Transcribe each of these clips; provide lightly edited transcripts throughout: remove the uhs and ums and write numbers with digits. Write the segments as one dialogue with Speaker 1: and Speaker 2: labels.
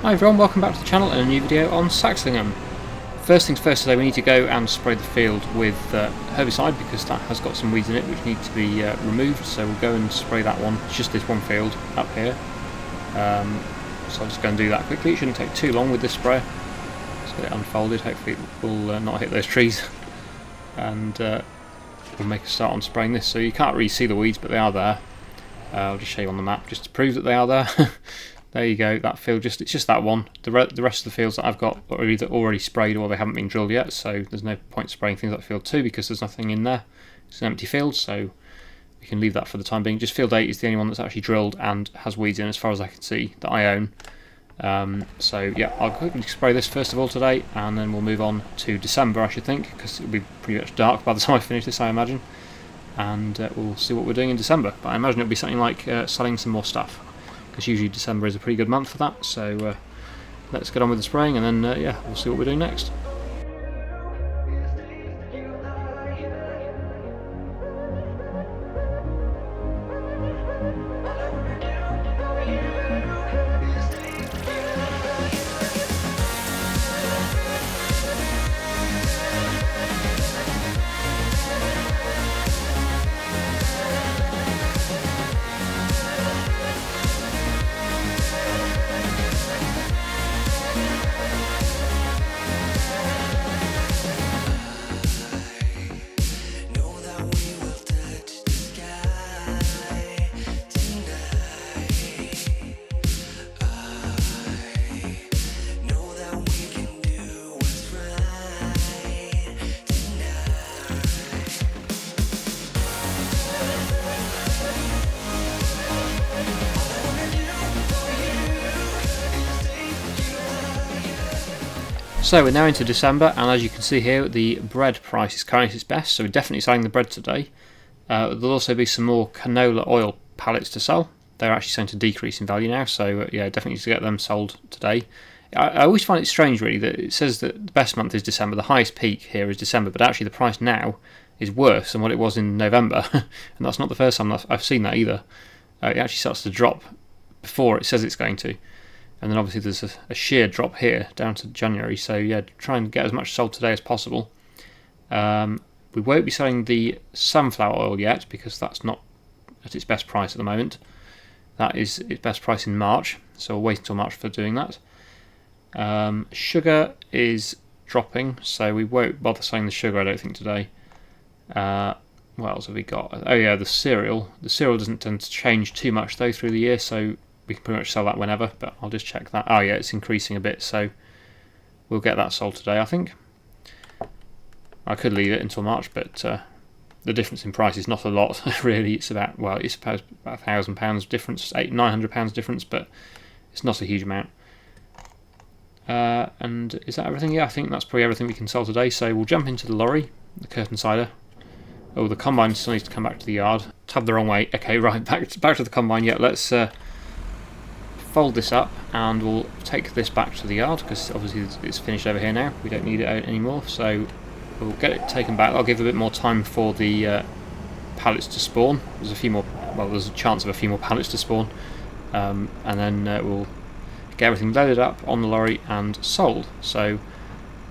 Speaker 1: Hi everyone, welcome back to the channel and a new video on Saxlingham. First things first today, we need to go and spray the field with herbicide because that has got some weeds in it which need to be removed, so we'll go and spray that one. It's just this one field up here, so I'll just go and do that quickly. It shouldn't take too long with this sprayer. Let's get it unfolded, hopefully it will not hit those trees, and we'll make a start on spraying this. So you can't really see the weeds, but they are there. I'll just show you on the map just to prove that they are there. There you go, that field, it's just that one. The rest of the fields that I've got are either already sprayed or they haven't been drilled yet, so there's no point spraying things like field 2 because there's nothing in there. It's an empty field, so we can leave that for the time being. Just field 8 is the only one that's actually drilled and has weeds in as far as I can see that I own. So yeah, I'll quickly spray this first of all today, and then we'll move on to December, I should think, because it'll be pretty much dark by the time I finish this, I imagine. And we'll see what we're doing in December, but I imagine it'll be something like selling some more stuff, because usually December is a pretty good month for that. So let's get on with the spraying, and then yeah, we'll see what we're doing next. So we're now into December, and as you can see here, the bread price is currently at its best, so we're definitely selling the bread today. There'll also be some more canola oil pallets to sell. They're actually starting to decrease in value now, so yeah, definitely need to get them sold today. I always find it strange really that it says that the best month is December, the highest peak here is December, but actually the price now is worse than what it was in November, and that's not the first time I've seen that either. It actually starts to drop before it says it's going to. And then obviously there's a sheer drop here down to January, so yeah, try and get as much sold today as possible. We won't be selling the sunflower oil yet because that's not at its best price at the moment. That is its best price in March, so we'll wait until March for doing that. Sugar is dropping, so we won't bother selling the sugar, I don't think, today. What else have we got? Oh yeah, the cereal. The cereal doesn't tend to change too much though through the year, so we can pretty much sell that whenever, but I'll just check that. Oh yeah, it's increasing a bit, so we'll get that sold today, I think. I could leave it until March, but the difference in price is not a lot, really. It's about, well, it's about £1,000 difference, £900 difference, but it's not a huge amount. And is that everything? Yeah, I think that's probably everything we can sell today, so we'll jump into the lorry, the curtain cider. Oh, the combine still needs to come back to the yard. Tabbed the wrong way. Okay, right, back to the combine. Yeah, let's fold this up and we'll take this back to the yard because obviously it's finished over here now. We don't need it out anymore, so we'll get it taken back. I'll give a bit more time for the pallets to spawn. There's a few more, well, there's a chance of a few more pallets to spawn, and then we'll get everything loaded up on the lorry and sold. So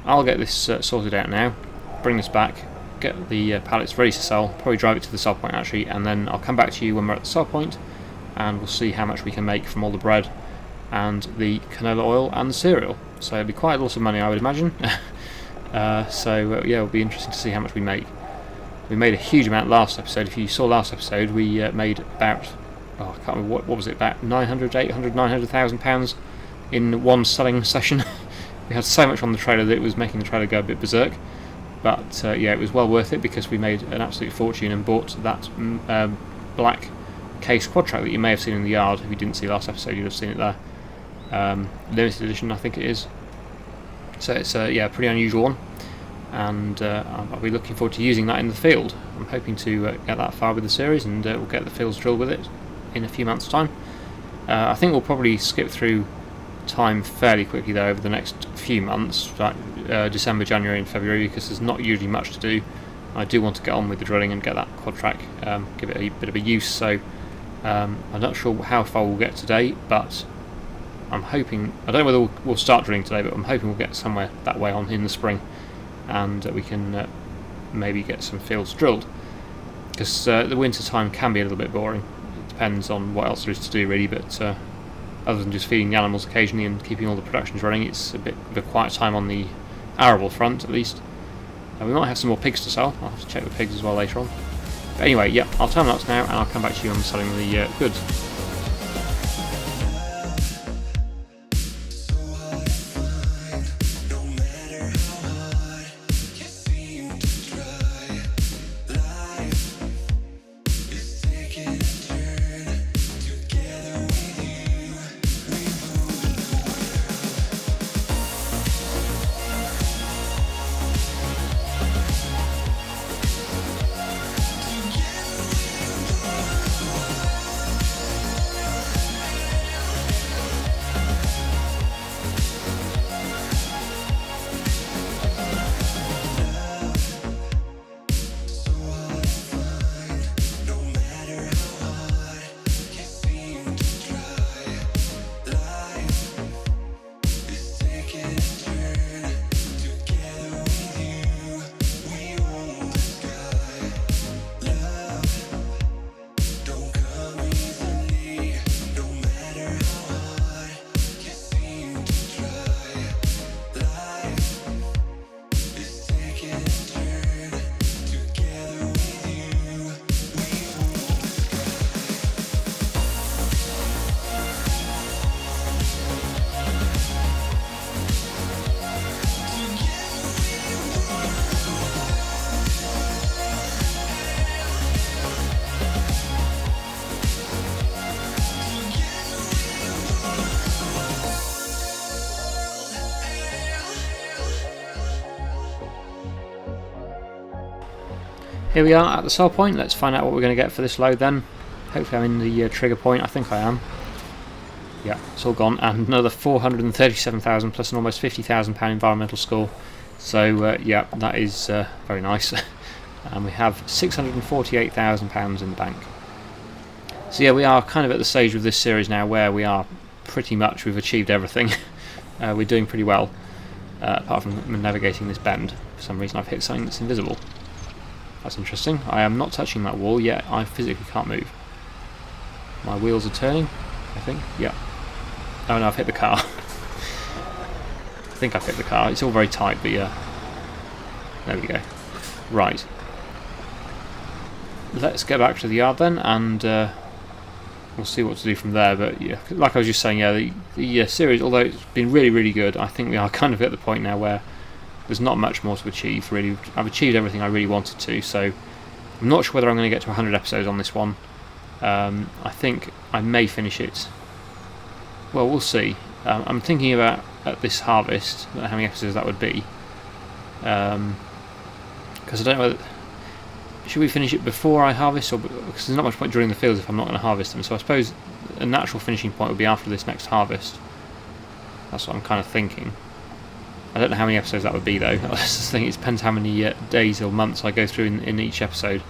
Speaker 1: I'll get this sorted out now, bring this back, get the pallets ready to sell, probably drive it to the sell point actually, and then I'll come back to you when we're at the sell point, and we'll see how much we can make from all the bread and the canola oil and the cereal. So it'll be quite a lot of money, I would imagine. Yeah, it'll be interesting to see how much we make. We made a huge amount last episode. If you saw last episode, we made about, I can't remember, what was it, about 900,000 pounds in one selling session. We had so much on the trailer that it was making the trailer go a bit berserk. But yeah, it was well worth it because we made an absolute fortune and bought that black case quad track that you may have seen in the yard. If you didn't see last episode, you'd have seen it there. Limited edition, I think it is. So it's yeah, a pretty unusual one, and I'll be looking forward to using that in the field. I'm hoping to get that far with the series, and we'll get the fields drilled with it in a few months' time. I think we'll probably skip through time fairly quickly though over the next few months, like December, January and February, because there's not usually much to do. I do want to get on with the drilling and get that quad track, give it a bit of a use, so I'm not sure how far we'll get today, but I'm hoping, I don't know whether we'll start drilling today, but I'm hoping we'll get somewhere that way on in the spring, and we can maybe get some fields drilled, because the winter time can be a little bit boring. It depends on what else there is to do really, but other than just feeding the animals occasionally and keeping all the productions running, it's a bit of a quiet time on the arable front at least. We might have some more pigs to sell. I'll have to check the pigs as well later on. But anyway, yeah, I'll turn that now and I'll come back to you on selling the goods. Here we are at the sell point. Let's find out what we're going to get for this load then. Hopefully I'm in the trigger point. I think I am. Yeah, it's all gone. And another 437,000 plus an almost £50,000 environmental score. So yeah, that is very nice. And we have £648,000 in the bank. So yeah, we are kind of at the stage of this series now where we are pretty much, we've achieved everything. We're doing pretty well, apart from navigating this bend. For some reason I've hit something that's invisible. That's interesting. I am not touching that wall yet. I physically can't move. My wheels are turning, I think. Yeah. Oh no, I've hit the car. I think I've hit the car. It's all very tight, but yeah. There we go. Right. Let's get back to the yard then, and we'll see what to do from there. But yeah, like I was just saying, yeah, the series, although it's been really, really good, I think we are kind of at the point now where there's not much more to achieve, really. I've achieved everything I really wanted to, so I'm not sure whether I'm going to get to 100 episodes on this one. I think I may finish it. Well, we'll see. I'm thinking about at this harvest, how many episodes that would be. Because I don't know whether... Should we finish it before I harvest, or because there's not much point during the fields if I'm not going to harvest them. So I suppose a natural finishing point would be after this next harvest. That's what I'm kind of thinking. I don't know how many episodes that would be though. I just think it depends how many days or months I go through in each episode.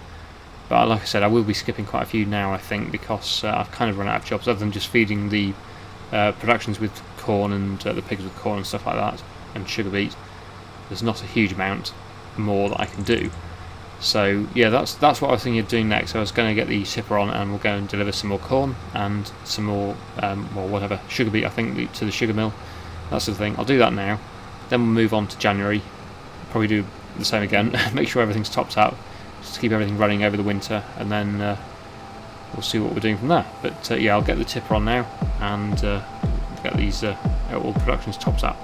Speaker 1: But like I said, I will be skipping quite a few now, I think, because I've kind of run out of jobs other than just feeding the productions with corn and the pigs with corn and stuff like that, and sugar beet. There's not a huge amount more that I can do. So yeah, that's what I was thinking of doing next. So I was going to get the tipper on and we'll go and deliver some more corn and some more, well, whatever, sugar beet, I think, to the sugar mill, that sort of thing. I'll do that now. Then we'll move on to January, probably do the same again, make sure everything's topped up, just to keep everything running over the winter, and then we'll see what we're doing from there. But yeah, I'll get the tipper on now, and get these all productions topped up.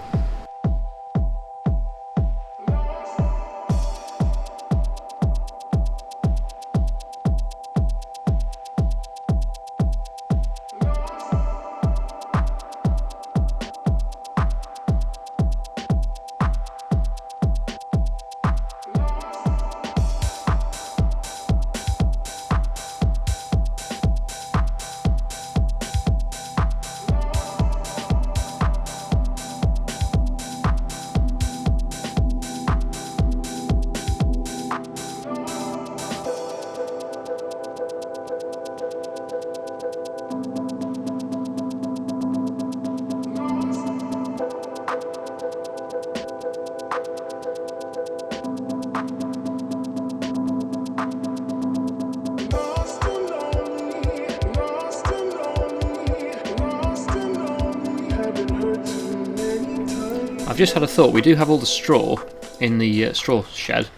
Speaker 1: I've just had a thought. We do have all the straw in the straw shed,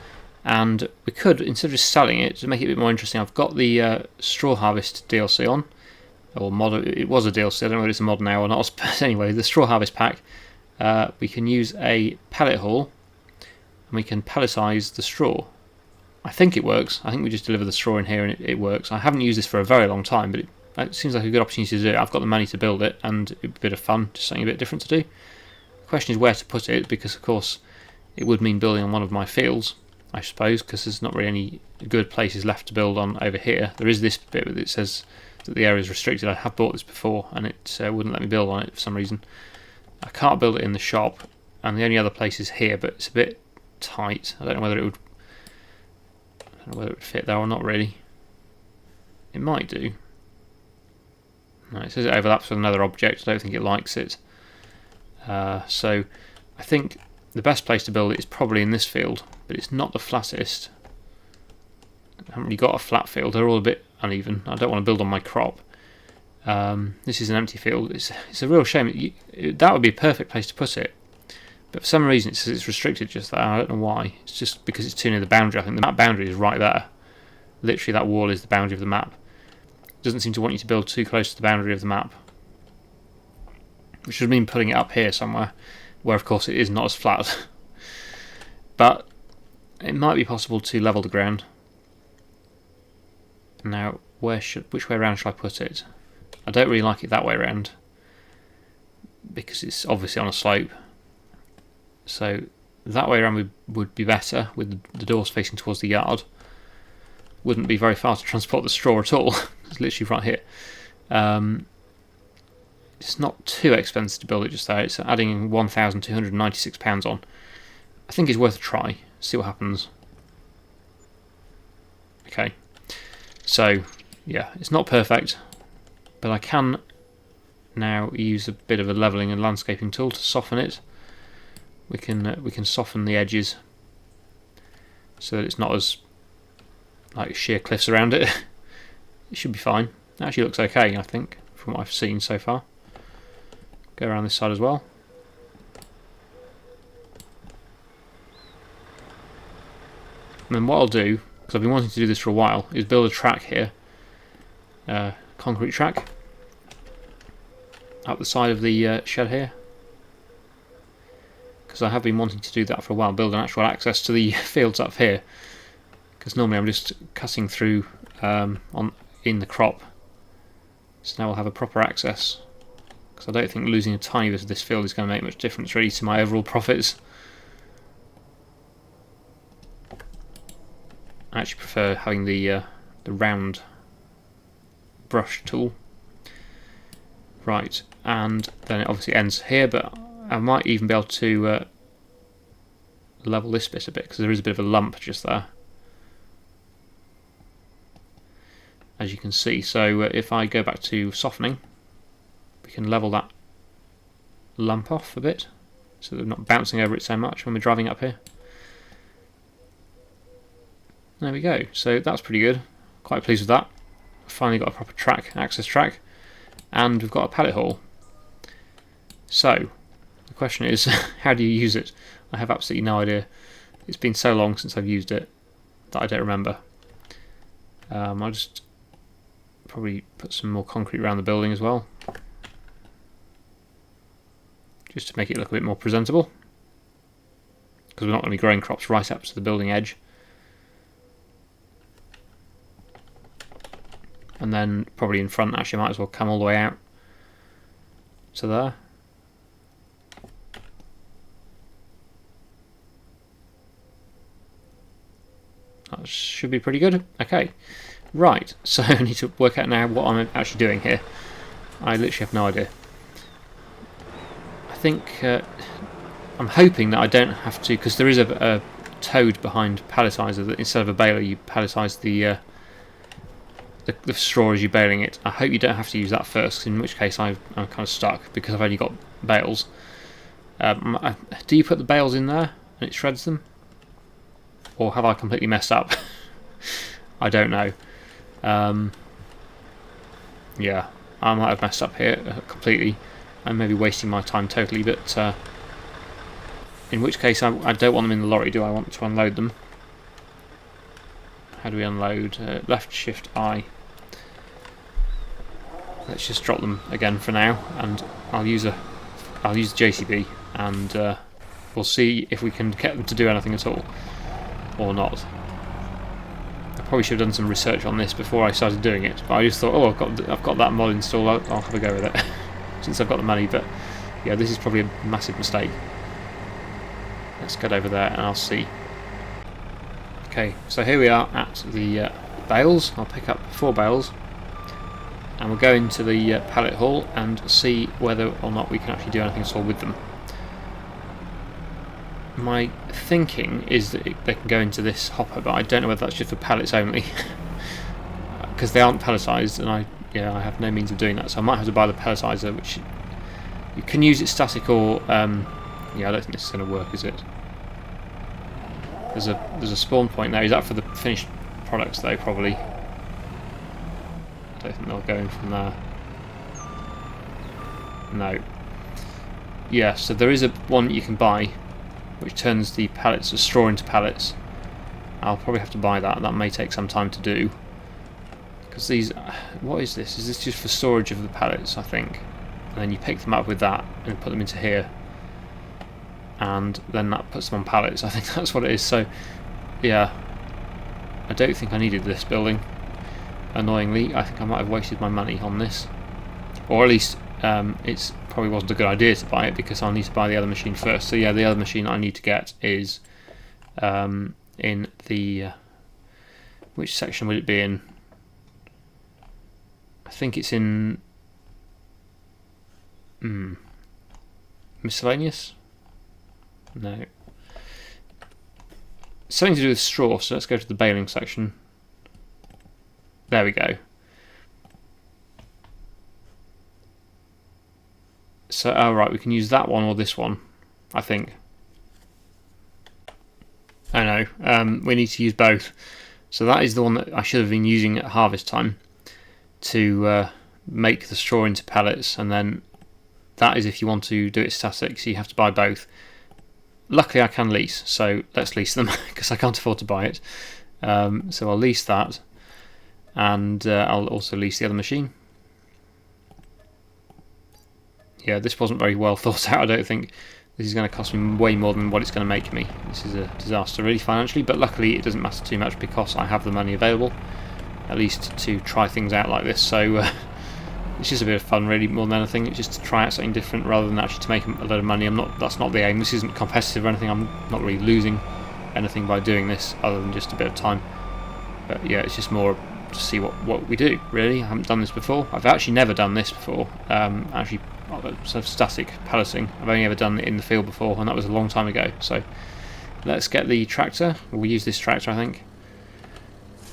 Speaker 1: and we could, instead of just selling it, to make it a bit more interesting, I've got the Straw Harvest DLC on, or mod. It was a DLC, I don't know whether it's a mod now or not, but anyway, the Straw Harvest pack. We can use a pellet haul, and we can pelletize the straw. I think it works. I think we just deliver the straw in here and it works. I haven't used this for a very long time, but it seems like a good opportunity to do it. I've got the money to build it, and it'd be a bit of fun, just something a bit different to do. The question is where to put it, because of course it would mean building on one of my fields, I suppose, because there's not really any good places left to build on over here. There is this bit that says that the area is restricted. I have bought this before, and it wouldn't let me build on it for some reason. I can't build it in the shop, and the only other place is here, but it's a bit tight. I don't know whether it would fit there or not really. It might do. No, it says it overlaps with another object. I don't think it likes it. So I think the best place to build it is probably in this field, but it's not the flattest. I haven't really got a flat field. They're all a bit uneven. I don't want to build on my crop. This is an empty field. It's a real shame. That would be a perfect place to put it. But for some reason it says it's restricted just there. I don't know why. It's just because it's too near the boundary. I think the map boundary is right there. Literally that wall is the boundary of the map. It doesn't seem to want you to build too close to the boundary of the map. Which would mean putting it up here somewhere, where of course it is not as flat. But it might be possible to level the ground. Now, which way around should I put it? I don't really like it that way around, because it's obviously on a slope. So that way around would be better, with the doors facing towards the yard. Wouldn't be very far to transport the straw at all. It's literally right here. It's not too expensive to build it just there. It's adding £1,296 on. I think it's worth a try. See what happens. Okay. So yeah, it's not perfect, but I can now use a bit of a levelling and landscaping tool to soften it. We can soften the edges so that it's not as like sheer cliffs around it. It should be fine. It actually looks okay, I think, from what I've seen so far. Go around this side as well. And then what I'll do, because I've been wanting to do this for a while, is build a track here, concrete track, up the side of the shed here. Because I have been wanting to do that for a while, build an actual access to the fields up here. Because normally I'm just cutting through in the crop. So now we'll have a proper access. Because I don't think losing a tiny bit of this field is going to make much difference really to my overall profits. I actually prefer having the round brush tool. Right, and then it obviously ends here, but I might even be able to level this bit a bit, because there is a bit of a lump just there, as you can see. So if I go back to softening, we can level that lump off a bit, so that we're not bouncing over it so much when we're driving up here. There we go. So that's pretty good. Quite pleased with that. Finally got a proper track, access track, and we've got a pallet haul. So the question is, how do you use it? I have absolutely no idea. It's been so long since I've used it that I don't remember. I'll just probably put some more concrete around the building as well, just to make it look a bit more presentable, because we're not going to be growing crops right up to the building edge. And then probably in front, actually, I might as well come all the way out to there. That should be pretty good. Okay, right, so I need to work out now what I'm actually doing here. I literally have no idea. I think I'm hoping that I don't have to, because there is a toad behind palletizer, that instead of a baler you palletise the straw as you're baling it. I hope you don't have to use that first, in which case I'm kind of stuck, because I've only got bales. Do you put the bales in there and it shreds them? Or have I completely messed up? I don't know. Yeah, I might have messed up here completely. I'm maybe wasting my time totally, but In which case I don't want them in the lorry, do I? Want to unload them. How do we unload? Left shift I. Let's just drop them again for now, and I'll use the JCB, and we'll see if we can get them to do anything at all or not. I probably should have done some research on this before I started doing it, but I just thought, oh, I've got that mod installed, I'll have a go with it since I've got the money. But yeah, this is probably a massive mistake. Let's get over there and I'll see. Okay, so here we are at the bales. I'll pick up 4 bales and we'll go into the pallet hall and see whether or not we can actually do anything at all with them. My thinking is that they can go into this hopper, but I don't know whether that's just for pallets only because they aren't pelletized, and I have no means of doing that, so I might have to buy the pelletizer, which you can use it static or I don't think this is going to work, is it? There's a spawn point there. Is that for the finished products though? Probably. I don't think they'll go in from there. No. Yeah, so there is one you can buy which turns the pallets of straw into pallets. I'll probably have to buy that. That may take some time to do. Because these... what is this? Is this just for storage of the pallets, I think? And then you pick them up with that and put them into here. And then that puts them on pallets. I think that's what it is. So, yeah. I don't think I needed this building. Annoyingly, I think I might have wasted my money on this. Or at least it's probably wasn't a good idea to buy it, because I'll need to buy the other machine first. So yeah, the other machine I need to get is in the... which section would it be in? I think it's in... miscellaneous? No. Something to do with straw, so let's go to the baling section. There we go. So, right, we can use that one or this one, I think. Oh no, we need to use both. So that is the one that I should have been using at harvest time to make the straw into pellets, and then that is if you want to do it static, so you have to buy both. Luckily I can lease, so let's lease them because I can't afford to buy it. So I'll lease that, and I'll also lease the other machine. Yeah, this wasn't very well thought out, I don't think. This is going to cost me way more than what it's going to make me. This is a disaster really financially, but luckily it doesn't matter too much because I have the money available, at least to try things out like this. So it's just a bit of fun really, more than anything. It's just to try out something different rather than actually to make a load of money. That's not the aim. This isn't competitive or anything. I'm not really losing anything by doing this other than just a bit of time. But yeah, it's just more to see what we do really. I haven't done this before. I've actually never done this before. Actually, sort of static palleting. I've only ever done it in the field before, and that was a long time ago. So let's get the tractor. We'll use this tractor, I think.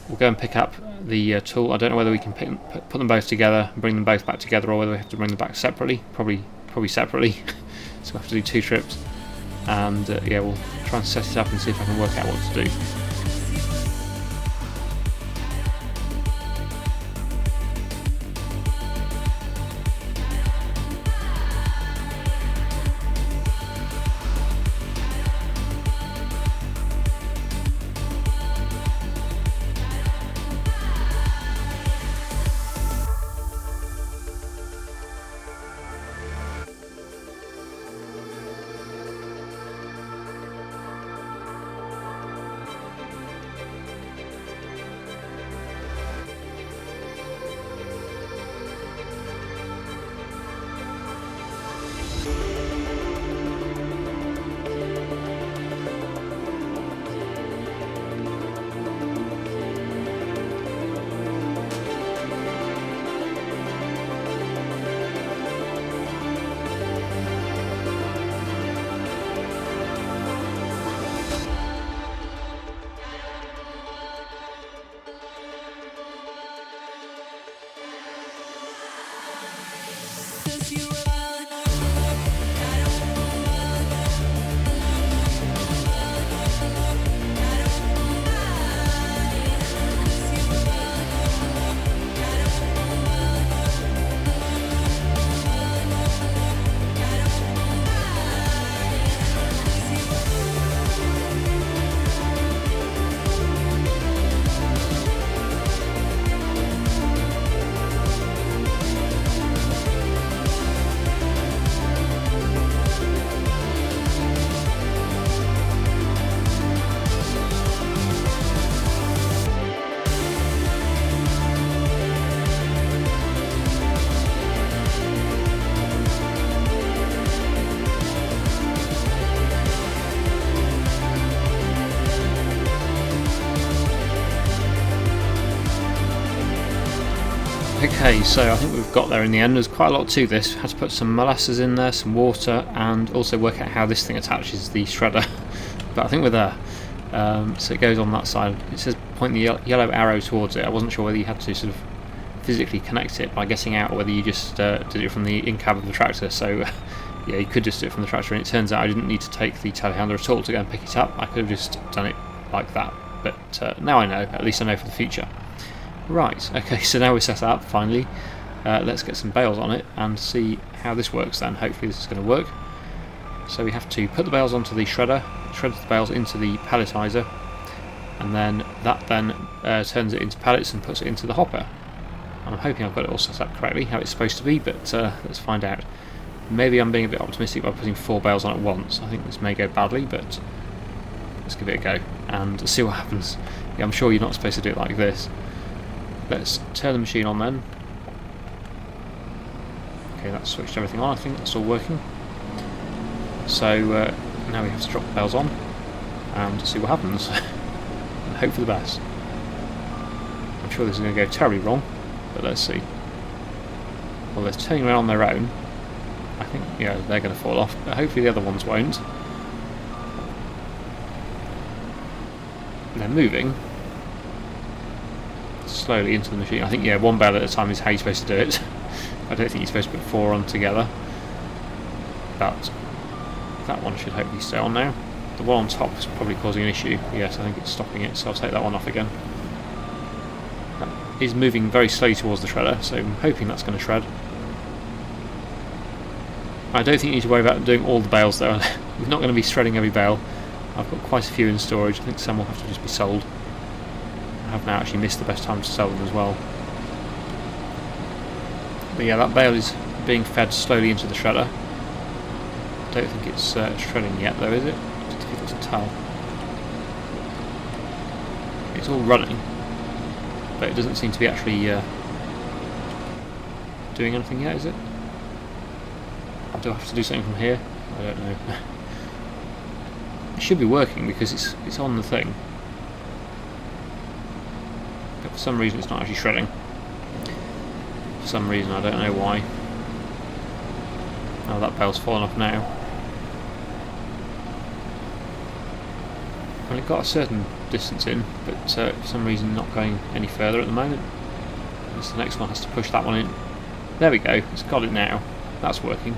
Speaker 1: We'll go and pick up the tool. I don't know whether we can put them both together and bring them both back together, or whether we have to bring them back separately. Probably separately. So we'll have to do 2 trips. And yeah, we'll try and set it up and see if I can work out what to do. Okay, so I think we've got there in the end. There's quite a lot to this. Had to put some molasses in there, some water, and also work out how this thing attaches the shredder. But I think we're there. So it goes on that side. It says point the yellow arrow towards it. I wasn't sure whether you had to sort of physically connect it by getting out, or whether you just did it from the in-cab of the tractor. So yeah, you could just do it from the tractor, and it turns out I didn't need to take the telehandler at all to go and pick it up. I could have just done it like that. But now I know. At least I know for the future. Right, okay, so now we're set up, finally. Let's get some bales on it and see how this works then. Hopefully this is going to work. So we have to put the bales onto the shredder, shred the bales into the palletizer, and then that turns it into pallets and puts it into the hopper. And I'm hoping I've got it all set up correctly, how it's supposed to be, but let's find out. Maybe I'm being a bit optimistic by putting 4 bales on at once. I think this may go badly, but let's give it a go and see what happens. Yeah, I'm sure you're not supposed to do it like this. Let's turn the machine on then. Okay, that's switched everything on. I think that's all working. So now we have to drop the bales on and see what happens. And hope for the best. I'm sure this is going to go terribly wrong, but let's see. Well, they're turning around on their own. I think, yeah, they're going to fall off, but hopefully the other ones won't. They're moving slowly into the machine. I think, yeah, 1 bale at a time is how you're supposed to do it. I don't think you're supposed to put 4 on together. But that one should hopefully stay on now. The one on top is probably causing an issue. Yes, I think it's stopping it, so I'll take that one off again. That is moving very slowly towards the shredder, so I'm hoping that's going to shred. I don't think you need to worry about doing all the bales though. We're not going to be shredding every bale. I've got quite a few in storage. I think some will have to just be sold. I have now actually missed the best time to sell them as well. But yeah, that bale is being fed slowly into the shredder. I don't think it's shredding yet though, is it? It's difficult to tell. It's all running, but it doesn't seem to be actually doing anything yet, is it? Do I have to do something from here? I don't know. It should be working because it's on the thing. But for some reason it's not actually shredding. For some reason, I don't know why. Oh, that bale's fallen off now. Well, it got a certain distance in, but for some reason not going any further at the moment. So the next one has to push that one in. There we go, it's got it now. That's working.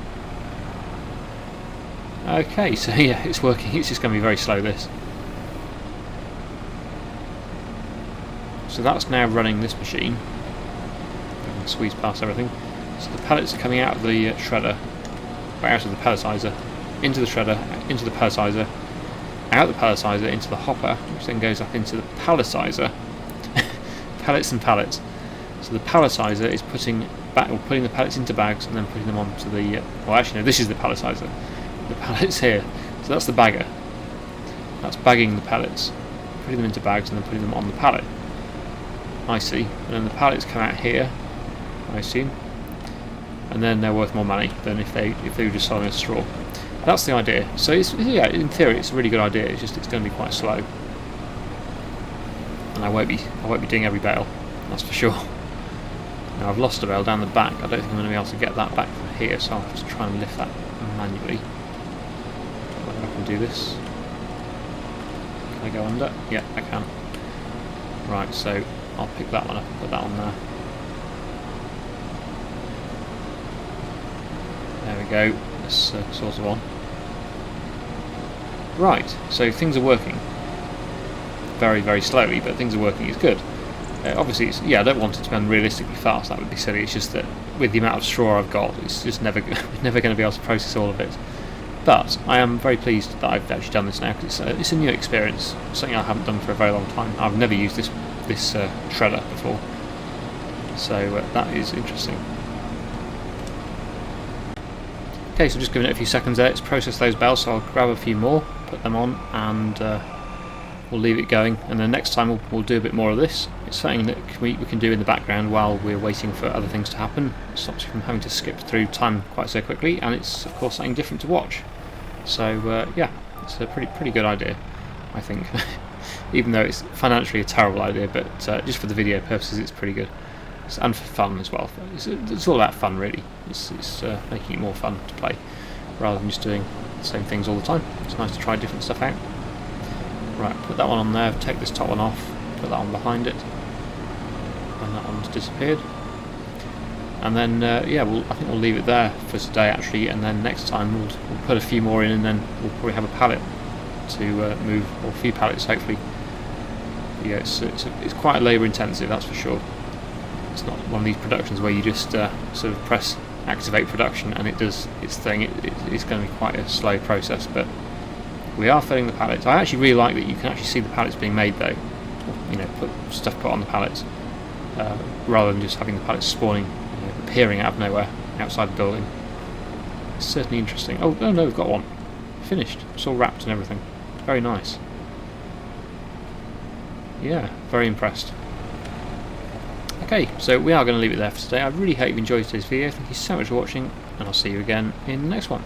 Speaker 1: Okay, so yeah, it's working. It's just going to be very slow, this. So that's now running this machine. I can squeeze past everything. So the pallets are coming out of the shredder, or out of the palletizer, into the shredder, into the palletizer, out the palletizer, into the hopper, which then goes up into the palletizer. Pallets and pallets. So the palletizer is putting the pallets into bags and then putting them onto the... well, actually, no, this is the palletizer. The pallets here. So that's the bagger. That's bagging the pallets, putting them into bags and then putting them on the pallet. I see. And then the pallets come out here, I assume. And then they're worth more money than if they were just selling a straw. That's the idea. So it's, yeah, in theory it's a really good idea. It's just it's going to be quite slow. And I won't be doing every bale, that's for sure. Now I've lost a bale down the back. I don't think I'm going to be able to get that back from here, so I'll have to try and lift that manually. I can do this. Can I go under? Yeah, I can. Right, so I'll pick that one up and put that on there. There we go. That's sort of on. Right, so things are working. Very, very slowly, but things are working. It's good. Obviously, I don't want it to be unrealistically fast. That would be silly. It's just that with the amount of straw I've got, it's just never going to be able to process all of it. But I am very pleased that I've actually done this now, because it's a new experience, something I haven't done for a very long time. I've never used this shredder before, so that is interesting. Okay, so just giving it a few seconds there. It's processed those bales, so I'll grab a few more, put them on, and we'll leave it going. And then next time we'll do a bit more of this. It's something that we can do in the background while we're waiting for other things to happen. It stops you from having to skip through time quite so quickly, and it's of course something different to watch. So yeah, it's a pretty good idea, I think. Even though it's financially a terrible idea, but just for the video purposes it's pretty good. and for fun as well. It's all about fun, really. It's making it more fun to play rather than just doing the same things all the time. It's nice to try different stuff out. Right, put that one on there, take this top one off, put that one behind it, and that one's disappeared. And then, yeah, I think we'll leave it there for today, actually, and then next time we'll put a few more in, and then we'll probably have a pallet to move, or a few pallets, hopefully. But yeah, it's quite labour intensive, that's for sure. It's not one of these productions where you just sort of press activate production and it does its thing. It's going to be quite a slow process, but we are filling the pallets. I actually really like that you can actually see the pallets being made, though. You know, stuff put on the pallets, rather than just having the pallets spawning, appearing out of nowhere outside the building. It's certainly interesting. Oh no, we've got one finished. It's all wrapped and everything. Very nice. Yeah, very impressed. Okay, so we are going to leave it there for today. I really hope you enjoyed today's video. Thank you so much for watching, and I'll see you again in the next one.